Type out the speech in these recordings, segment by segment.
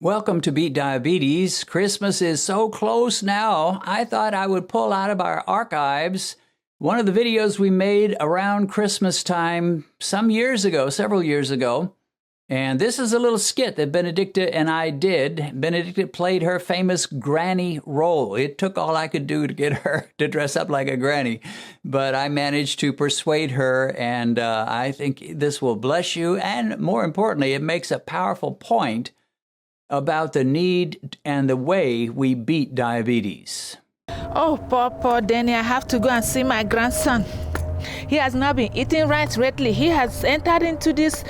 Welcome to Beat Diabetes. Christmas is so close now, I thought I would pull out of our archives one of the videos we made around Christmas time some years ago, several years ago. And this is a little skit that Benedicta and I did. Benedicta played her famous granny role. It took all I could do to get her to dress up like a granny, but I managed to persuade her, and I think this will bless you. And more importantly, it makes a powerful point about the need and the way we beat diabetes. Oh, poor Danny, I have to go and see my grandson. He has not been eating right lately. He has entered into this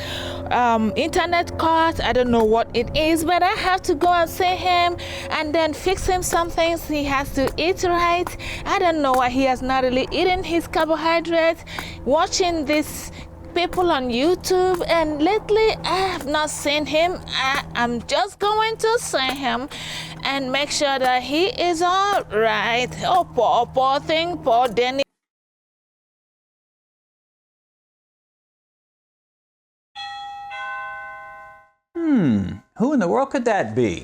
internet course. I don't know what it is, but I have to go and see him and then fix him some things. He has to eat right. I don't know why he has not really eaten his carbohydrates. Watching this people on YouTube, and lately I have not seen him. I'm just going to see him and make sure that he is all right. Oh, poor thing, poor Danny. Who in the world could that be?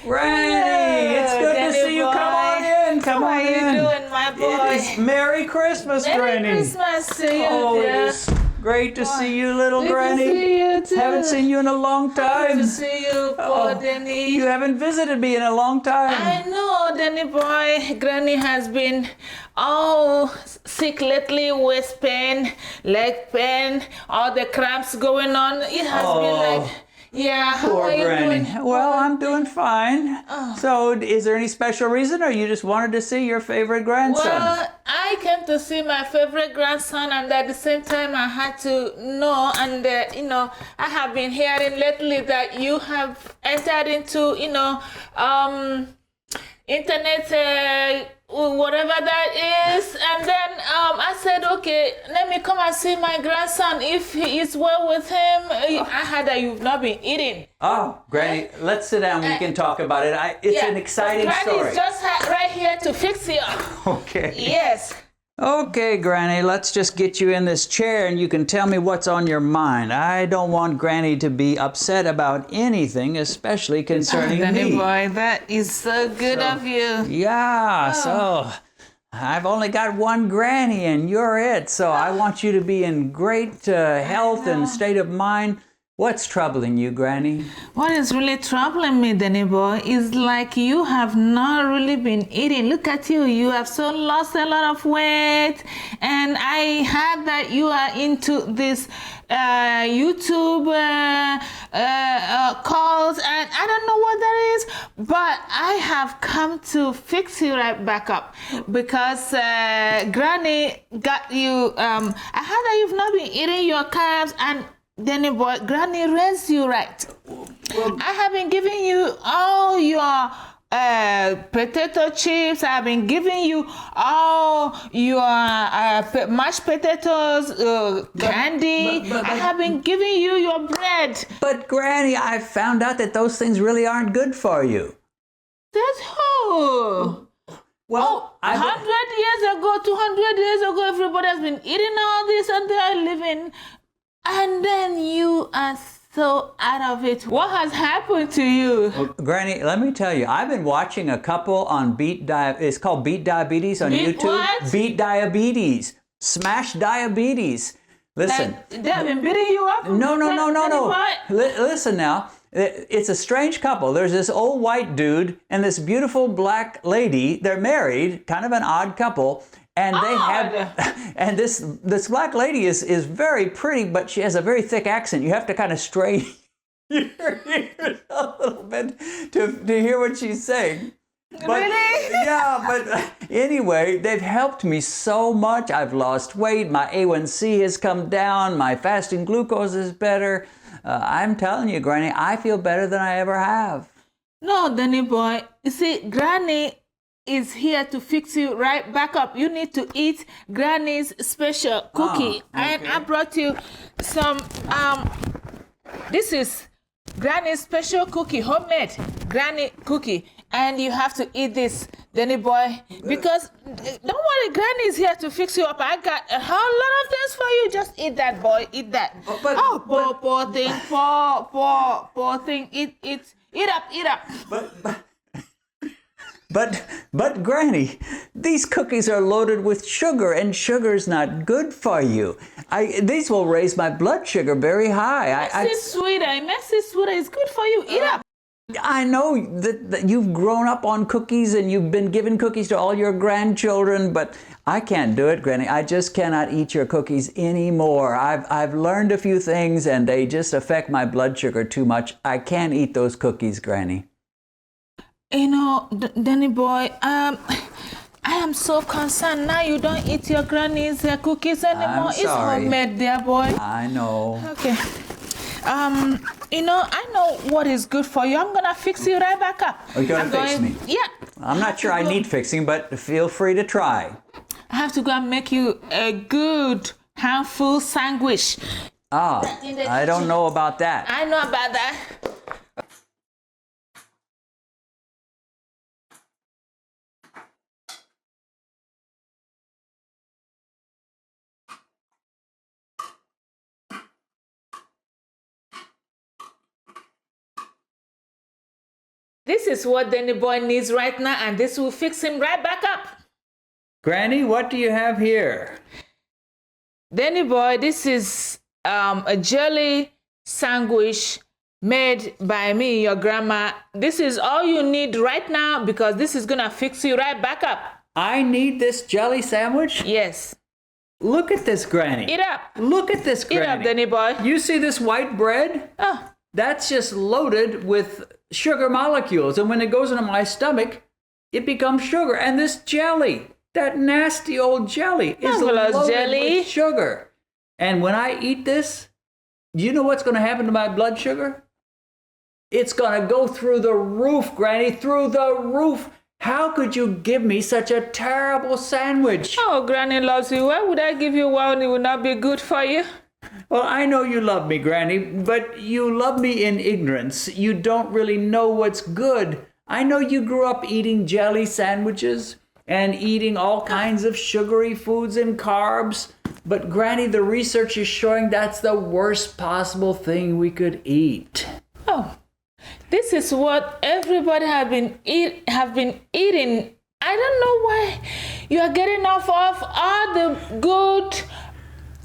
Granny, it's good to see you. Come on in. Come on in. How are you doing, my boy? It is Merry Christmas, Granny. Merry Christmas to you, Oh, dear. it is great to see you, little Good Granny. to see you, too. Haven't seen you in a long time. Good to see you, poor Danny. You haven't visited me in a long time. I know, Danny boy. Granny has been sick lately, waist pain, leg pain, all the cramps going on. It has been like, yeah. How Poor are you Granny. doing? Well, I'm doing fine. So, is there any special reason, or you just wanted to see your favorite grandson? Well, I came to see my favorite grandson, and at the same time, I had to know, and I have been hearing lately that you have entered into, internet, whatever that is, and then I said, okay, let me come and see my grandson if he is well with him. I heard that you've not been eating. Oh, Granny, let's sit down. We can talk about it. It's an exciting story. Granny's just right here to fix you. Okay. Yes. Okay, Granny, let's just get you in this chair and you can tell me what's on your mind. I don't want Granny to be upset about anything, especially concerning Danny me. boy, that is so good of you. Yeah, so I've only got one Granny and you're it. So I want you to be in great health and state of mind. What's troubling you, Granny? What is really troubling me, Danny boy, is like you have not really been eating. Look at you. You have lost a lot of weight. And I heard that you are into this YouTube calls, and I don't know what that is, but I have come to fix you right back up because Granny got you. I heard that you've not been eating your carbs, and Danny boy, Granny raised you right. I have been giving you all your potato chips. I've been giving you all your mashed potatoes, candy. I have been giving you your bread. But Granny, I found out that those things really aren't good for you. That's who? Well, 100 years ago, 200 years ago, everybody has been eating all this and they are living. And then you are so out of it. What has happened to you? Well, Granny, let me tell you, I've been watching a couple on it's called Beat Diabetes on YouTube. What? Beat Diabetes. Smash Diabetes. Listen. They have been beating you up? No. Listen now. It's a strange couple. There's this old white dude and this beautiful black lady. They're married, kind of an odd couple. And they have, and this black lady is very pretty, but she has a very thick accent. You have to kind of strain your ears a little bit to hear what she's saying. But, really? Yeah, but anyway, they've helped me so much. I've lost weight. My A1C has come down. My fasting glucose is better. I'm telling you, Granny, I feel better than I ever have. No, Danny boy. You see, Granny is here to fix you right back up. You need to eat Granny's special cookie. Okay. And I brought you some, this is Granny's special cookie, homemade Granny cookie. and you have to eat this, Danny boy. Because don't worry, Granny is here to fix you up. I got a whole lot of things for you. Just eat that, boy. Eat that. Poor thing. Poor thing. Eat up. But Granny, these cookies are loaded with sugar, and sugar's not good for you. These will raise my blood sugar very high. It makes it sweeter. It's good for you. Eat up. I know that you've grown up on cookies and you've been giving cookies to all your grandchildren, but I can't do it, Granny. I just cannot eat your cookies anymore. I've learned a few things and they just affect my blood sugar too much. I can't eat those cookies, Granny. You know, Danny boy, I am so concerned. Now you don't eat your granny's cookies anymore. I'm sorry. It's homemade, dear boy. I know. Okay. You know, I know what is good for you. I'm gonna fix you right back up. Are you gonna fix me? Yeah. I'm not sure I need fixing, but feel free to try. I have to go and make you a good handful sandwich. I don't know about that. I know about that. This is what Danny boy needs right now, and this will fix him right back up. Granny, what do you have here? Danny boy, this is a jelly sandwich made by me, your grandma. This is all you need right now because this is gonna fix you right back up. I need this jelly sandwich? Yes. Look at this, Granny. Eat up. Look at this, Granny. Eat up, Danny boy. You see this white bread? Oh. That's just loaded with sugar molecules. And when it goes into my stomach, it becomes sugar. And this jelly, that nasty old jelly, is loaded with sugar. And when I eat this, do you know what's going to happen to my blood sugar? It's going to go through the roof, Granny, through the roof. How could you give me such a terrible sandwich? Oh, Granny loves you. Why would I give you one that would not be good for you? Well, I know you love me, Granny, but you love me in ignorance. You don't really know what's good. I know you grew up eating jelly sandwiches and eating all kinds of sugary foods and carbs. But Granny, the research is showing that's the worst possible thing we could eat. Oh, this is what everybody have been eating. I don't know why you are getting off of all the good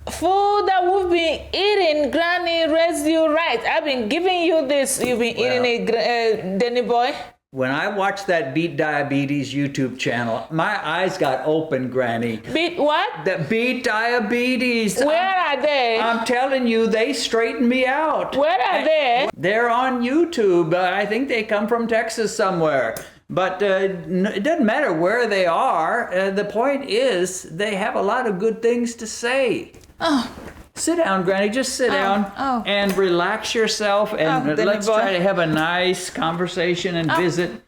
food that we've been eating. Granny raised you right. I've been giving you this. You've been eating it, Danny boy. When I watched that Beat Diabetes YouTube channel, my eyes got open, Granny. Beat what? The Beat Diabetes. Where are they? I'm telling you, they straightened me out. Where are they? They're on YouTube. I think they come from Texas somewhere. But it doesn't matter where they are. The point is, they have a lot of good things to say. Oh. Sit down, Granny. Just sit down and relax yourself, and let's try to have a nice conversation and visit.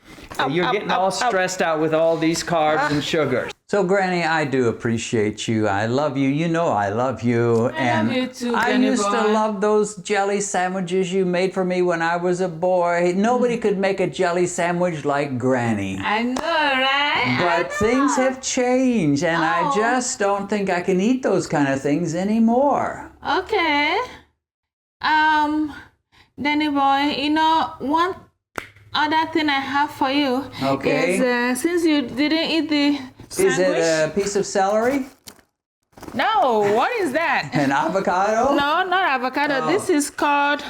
You're getting all stressed out with all these carbs and sugars. So, Granny, I do appreciate you. I love you. You know I love you. I love you too, I used to love those jelly sandwiches you made for me when I was a boy. Nobody could make a jelly sandwich like Granny. I know, right? But things have changed, and I just don't think I can eat those kind of things anymore. Okay. Danny boy, you know, one other thing I have for you is since you didn't eat the sandwich. Is it a piece of celery? No, what is that? An avocado? No, not avocado. This is called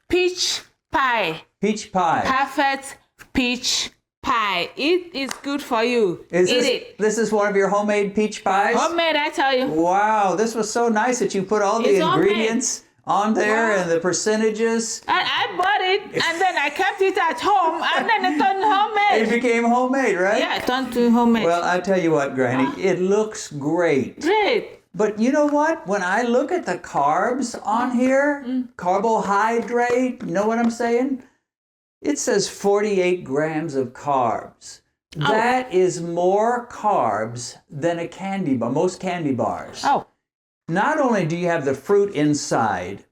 peach pie. Peach pie. Perfect peach pie. It is good for you. Eat it. This is one of your homemade peach pies? Homemade, I tell you. Wow, this was so nice that you put all the ingredients on there and the percentages. And I bought it, and then I kept it at home, and then it turned homemade. It became homemade, right? Yeah, it turned to homemade. Well, I tell you what, Granny, it looks great. Great. But you know what? When I look at the carbs on here, carbohydrate, you know what I'm saying? It says 48 grams of carbs. That is more carbs than a candy bar, most candy bars. Oh. Not only do you have the fruit inside,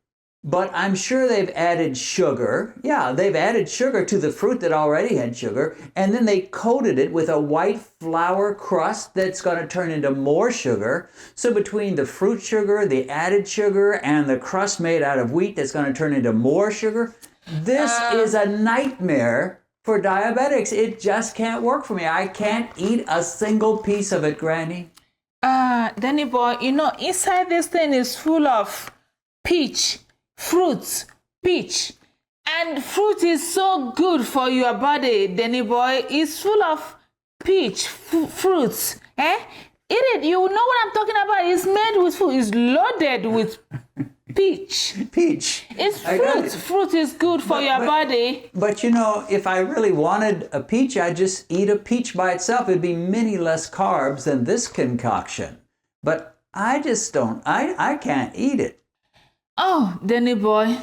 but I'm sure they've added sugar. Yeah, they've added sugar to the fruit that already had sugar, and then they coated it with a white flour crust that's going to turn into more sugar. So between the fruit sugar, the added sugar, and the crust made out of wheat that's going to turn into more sugar, this is a nightmare for diabetics. It just can't work for me. I can't eat a single piece of it, Granny. Danny boy, you know, inside this thing is full of fruits, peach. And fruit is so good for your body, Danny boy. It's full of fruits. Eat it. You know what I'm talking about. It's made with food. It's loaded with peach. It's fruit. Fruit is good for your body. But you know, if I really wanted a peach, I'd just eat a peach by itself. It'd be many less carbs than this concoction. But I just don't, I can't eat it. Oh, Danny boy,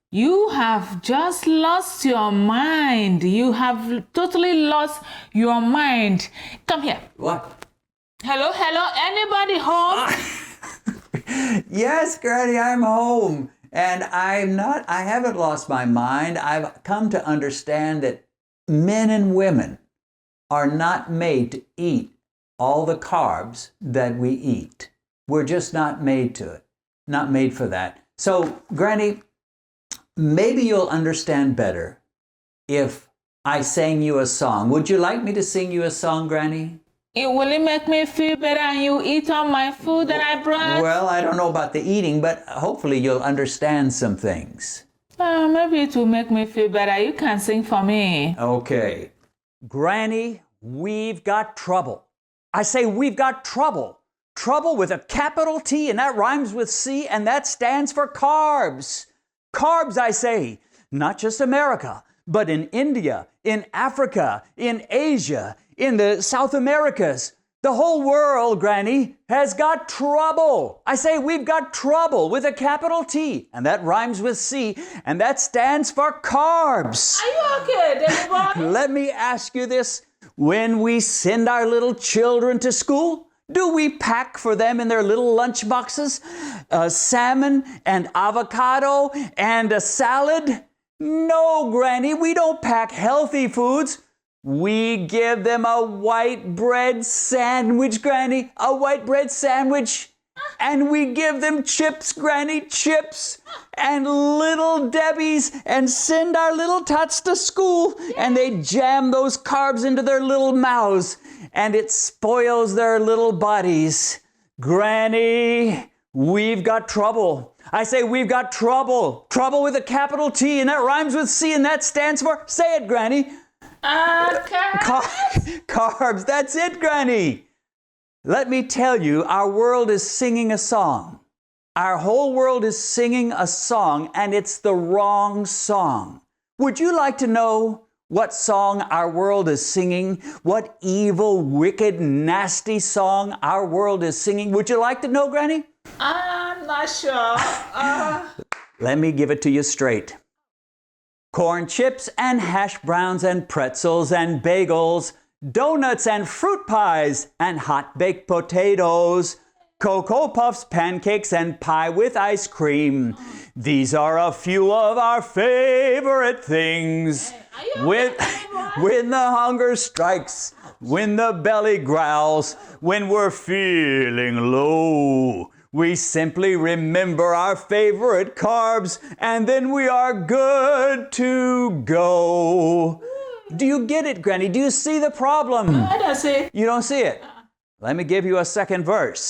you have just lost your mind. You have totally lost your mind. Come here. What? Hello, anybody home? Yes, Granny, I'm home. And I haven't lost my mind. I've come to understand that men and women are not made to eat all the carbs that we eat. We're just not made to it. Not made for that. So, Granny, maybe you'll understand better if I sang you a song. Would you like me to sing you a song, Granny? Will it make me feel better and you eat all my food that I brought? Well, I don't know about the eating, but hopefully you'll understand some things. Maybe it will make me feel better. You can sing for me. Okay. Granny, we've got trouble. I say we've got trouble. Trouble with a capital T, and that rhymes with C, and that stands for carbs. Carbs, I say, not just America, but in India, in Africa, in Asia, in the South Americas. The whole world, Granny, has got trouble. I say we've got trouble with a capital T, and that rhymes with C, and that stands for carbs. Are you okay, Danny boy? Let me ask you this. When we send our little children to school, do we pack for them in their little lunch boxes salmon and avocado and a salad? No, Granny, we don't pack healthy foods. We give them a white bread sandwich, Granny, a white bread sandwich. And we give them chips, Granny, chips, and little Debbies, and send our little tots to school. And they jam those carbs into their little mouths, and it spoils their little bodies. Granny, we've got trouble. I say we've got trouble. Trouble with a capital T, and that rhymes with C, and that stands for, say it, Granny. Carbs, that's it, Granny. Let me tell you, our world is singing a song. Our whole world is singing a song, and it's the wrong song. Would you like to know what song our world is singing? What evil, wicked, nasty song our world is singing? Would you like to know, Granny? I'm not sure. Let me give it to you straight. Corn chips and hash browns and pretzels and bagels, donuts and fruit pies and hot baked potatoes, Cocoa Puffs, pancakes, and pie with ice cream. These are a few of our favorite things. When the hunger strikes, when the belly growls, when we're feeling low, we simply remember our favorite carbs, and then we are good to go. Do you get it, Granny? Do you see the problem? I don't see it. You don't see it? Let me give you a second verse.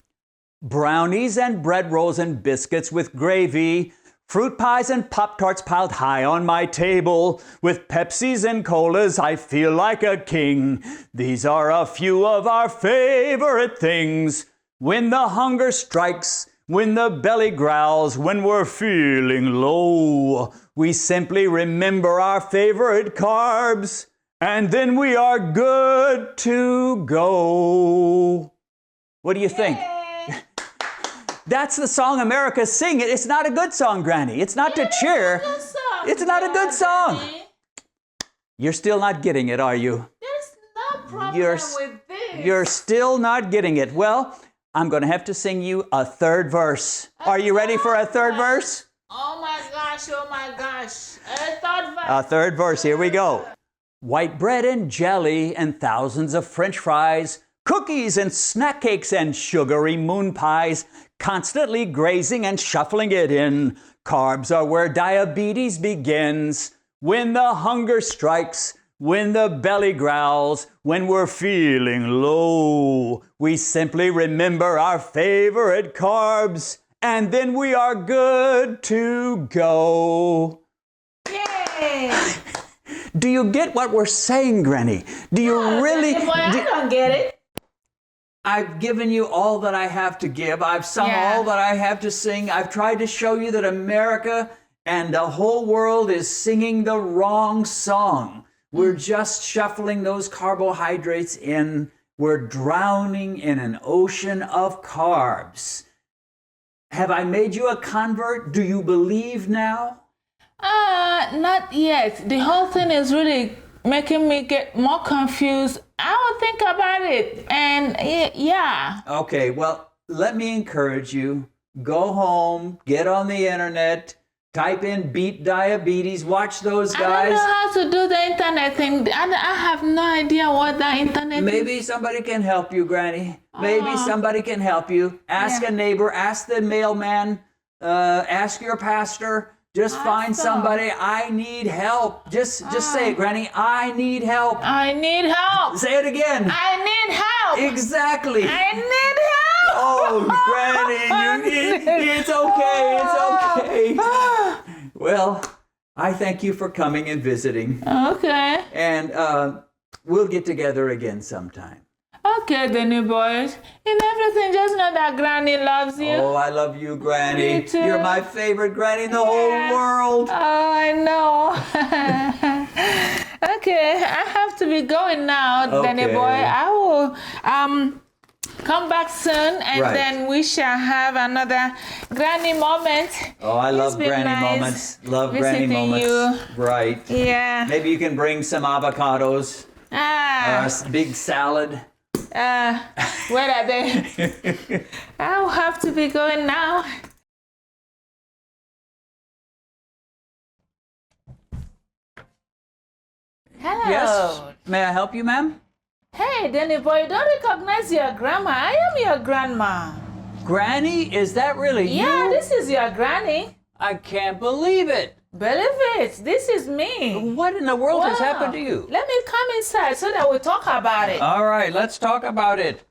Brownies and bread rolls and biscuits with gravy, fruit pies and Pop-Tarts piled high on my table. With Pepsis and Colas, I feel like a king. These are a few of our favorite things. When the hunger strikes, when the belly growls, when we're feeling low, we simply remember our favorite carbs, and then we are good to go. What do you think? That's the song America's singing. It's not a good song, Granny. It's not to cheer. It's not a good song. You're still not getting it, are you? There's no problem with this. You're still not getting it. Well, I'm going to have to sing you a third verse. Are you ready for a third verse? Oh my gosh, oh my gosh. Third verse. Third verse, here we go. White bread and jelly and thousands of French fries, cookies and snack cakes and sugary moon pies, constantly grazing and shuffling it in. Carbs are where diabetes begins. When the hunger strikes, when the belly growls, when we're feeling low, we simply remember our favorite carbs, and then we are good to go. Yay! Do you get what we're saying, Granny? Do you really? Boy, I don't get it. I've given you all that I have to give. I've sung all that I have to sing. I've tried to show you that America and the whole world is singing the wrong song. We're just shuffling those carbohydrates in. We're drowning in an ocean of carbs. Have I made you a convert? Do you believe now? Not yet. The whole thing is really making me get more confused. I will think about it. And yeah. Okay, well, let me encourage you. Go home, get on the internet, type in beat diabetes, watch those guys. I don't know how to do the internet thing. I have no idea what the internet is. Maybe somebody can help you, Granny. Maybe somebody can help you. Ask a neighbor, ask the mailman, ask your pastor. Just find somebody. I need help. Just say it, Granny. I need help. I need help. Say it again. I need help. Exactly. I need help. Oh, Granny, it's okay. It's okay. Well, I thank you for coming and visiting. Okay. And we'll get together again sometime. Okay, Danny boy. In everything, just know that Granny loves you. Oh, I love you, Granny. Me too. You're my favorite Granny in the whole world. Oh, I know. Okay, I have to be going now, Danny boy. I will come back soon, and then we shall have another Granny moment. Oh, I love Granny nice moments. Love Granny moments. You. Right. Yeah. Maybe you can bring some avocados. A big salad. Where are they? I'll have to be going now. Hello. Yes. May I help you, ma'am? Hey, Danny boy, you don't recognize your grandma. I am your grandma. Granny, is that really you? Yeah, this is your granny. I can't believe it. Believe it, this is me. What in the world has happened to you? Let me come inside so that we talk about it. All right, let's talk about it.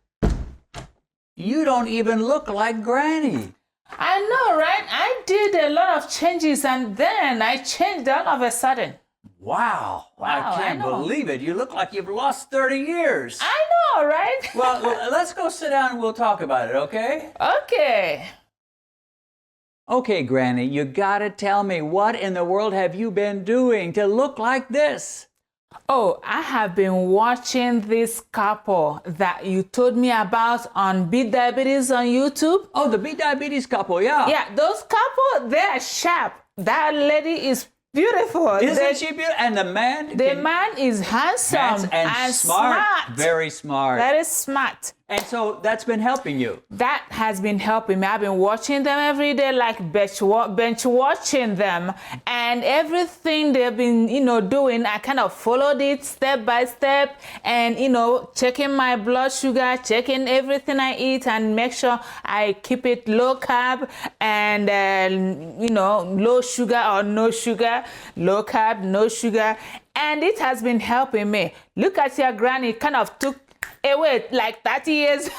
You don't even look like Granny. I know, right? I did a lot of changes and then I changed all of a sudden. Wow, I can't believe it. You look like you've lost 30 years. I know, right? Well, let's go sit down and we'll talk about it, okay? Okay. Okay, Granny, you gotta tell me, what in the world have you been doing to look like this? Oh, I have been watching this couple that you told me about on Beat Diabetes on YouTube. Oh, the Beat Diabetes couple, yeah. Yeah, those couple, they're sharp. That lady is beautiful. Isn't she beautiful? And the man? The man is handsome and smart. Very smart. Very smart. And so that's been helping you. That has been helping me. I've been watching them every day, like bench watching them, and everything they've been, doing. I kind of followed it step by step, and checking my blood sugar, checking everything I eat, and make sure I keep it low carb and low sugar or no sugar, low carb, no sugar, and it has been helping me. Look at your granny, kind of took away like 30 years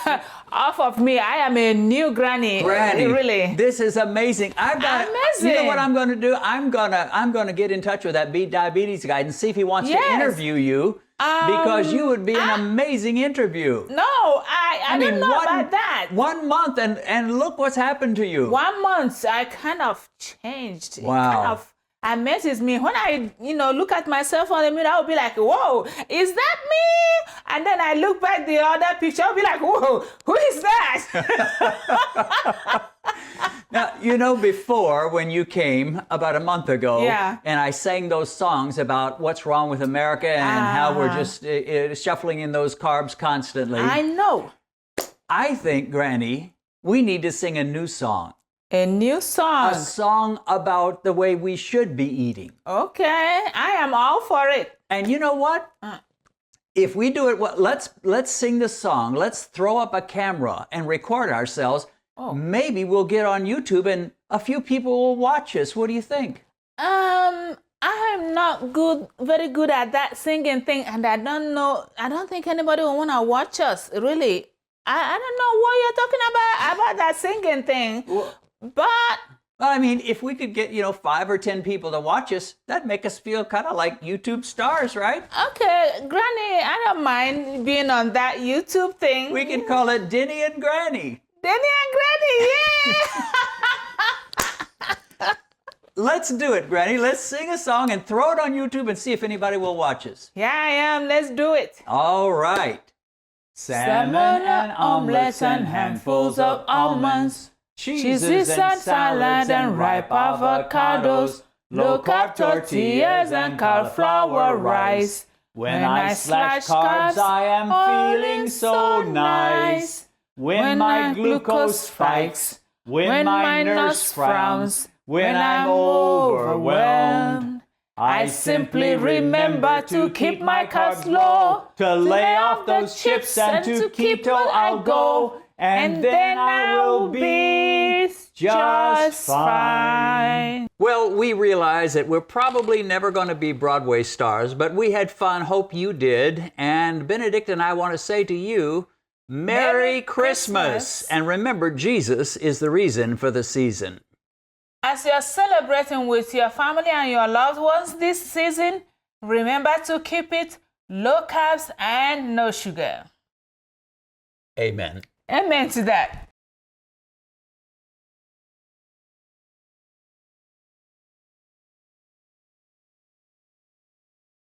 off of me. I am a new granny. Granny, really. This is amazing. Amazing. You know what I'm going to do? I'm gonna get in touch with that Beat Diabetes guy and see if he wants to interview you, because you would be an amazing interview. No, I don't know about that. 1 month and look what's happened to you. 1 month, I kind of changed. Wow. It kind of amazes me. When I, look at myself on the mirror, I'll be like, whoa, is that me? And then I look back the other picture, I'll be like, whoa, who is that? Now, before when you came about a month ago, and I sang those songs about what's wrong with America and how we're just shuffling in those carbs constantly. I know. I think, Granny, we need to sing a new song. A new song. A song about the way we should be eating. Okay, I am all for it. And you know what? If we do it, let's sing the song. Let's throw up a camera and record ourselves. Oh. Maybe we'll get on YouTube and a few people will watch us. What do you think? I'm not very good at that singing thing, and I don't think anybody will want to watch us, really. I don't know what you're talking about that singing thing. Well, but I mean, if we could get, 5 or 10 people to watch us, that'd make us feel kind of like YouTube stars, right? okay, Granny, I don't mind being on that YouTube thing. We could call it Denny and Granny. Denny and Granny, yeah! Let's do it, Granny. Let's sing a song and throw it on YouTube and see if anybody will watch us. Yeah, I am. Let's do it. All right. Salmon and omelets and handfuls of almonds, cheeses and salads and ripe avocados, low-carb tortillas and cauliflower rice. When I slash carbs, I am feeling so nice. When my glucose spikes, when my nurse frowns, when I'm overwhelmed, I simply remember to keep my carbs low, to lay off those chips and to keto I'll go, and then I will be just fine. Well, we realize that we're probably never going to be Broadway stars, but we had fun. Hope you did. And Benedict and I want to say to you, Merry Christmas! And remember, Jesus is the reason for the season. As you're celebrating with your family and your loved ones this season, remember to keep it low carbs and no sugar. Amen. Amen to that.